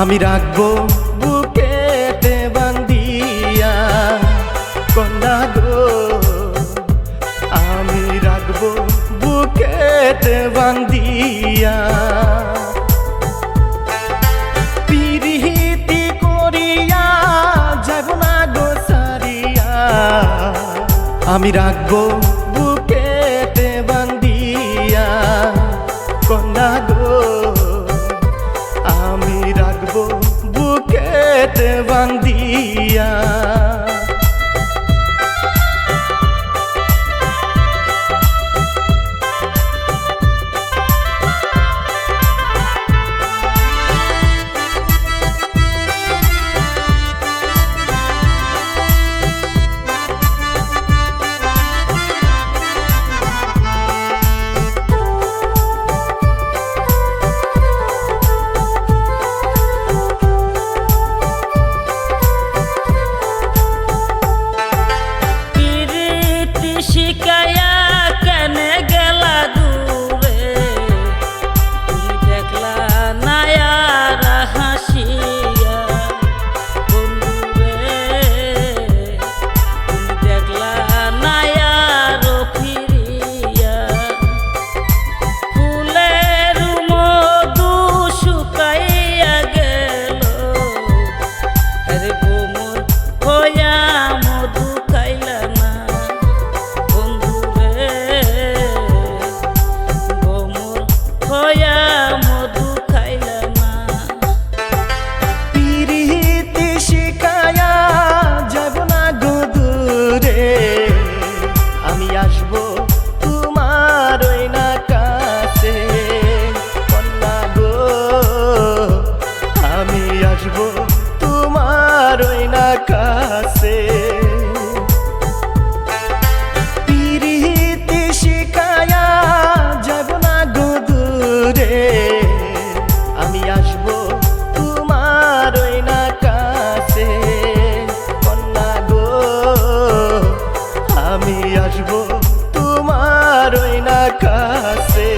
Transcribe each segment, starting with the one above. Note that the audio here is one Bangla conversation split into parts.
আমি রাখবো বুকেতে বান্ধিয়া কন্যা গো, আমি রাখবো বুকেতে বান্ধিয়া। পিরিতি করিয়া যাব না গো সারিয়া, আমি রাখবো বুকেতে বান্ধিয়া কন্যা গো, আমি রাখবো বুকেতে বান্ধিয়া। শিকায়া কেনে গেলা দূরে, তুমি দেখলা নায়ার হাসিয়া বন্ধুরে, তুমি দেখলা নায়ার ফিরিয়া। ফুলের মধু শুকাইয়া গেল, আরে গোমর হইয়া মধু খাইলা না হইয়া মধু খাইলা না। পিরিতি শিকায়া যাব না গো দূরে, আমি আসবো তোমার ওই না কাছে কন্যা গো, আমি আসবো তোমার ওই না কাছে। পিরিতি শিকায়া যাব না গো দূরে, আমি আসবো তোমার ওই না কাছে কন্যা গো, আমি আসবো তোমার ওই না কাছে।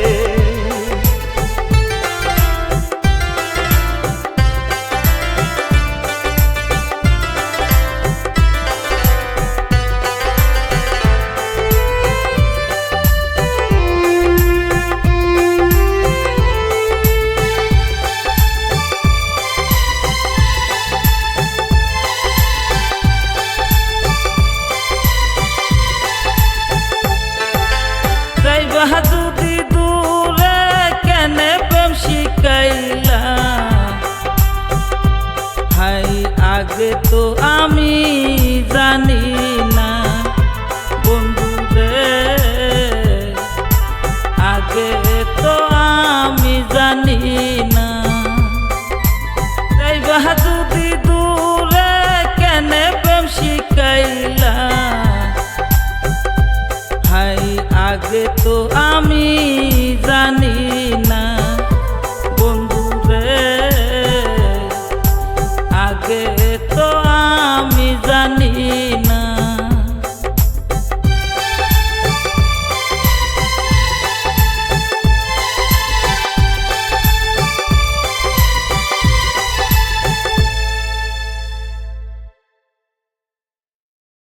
যদি দূরে কেনে প্রেম শিখাইলা, হাই আগে তো আমি জানি না বন্ধুরে, আগে তো আমি জানি না। যদি দূরে কেনে প্রেম শিখাইলা, হাই আগে তো আমি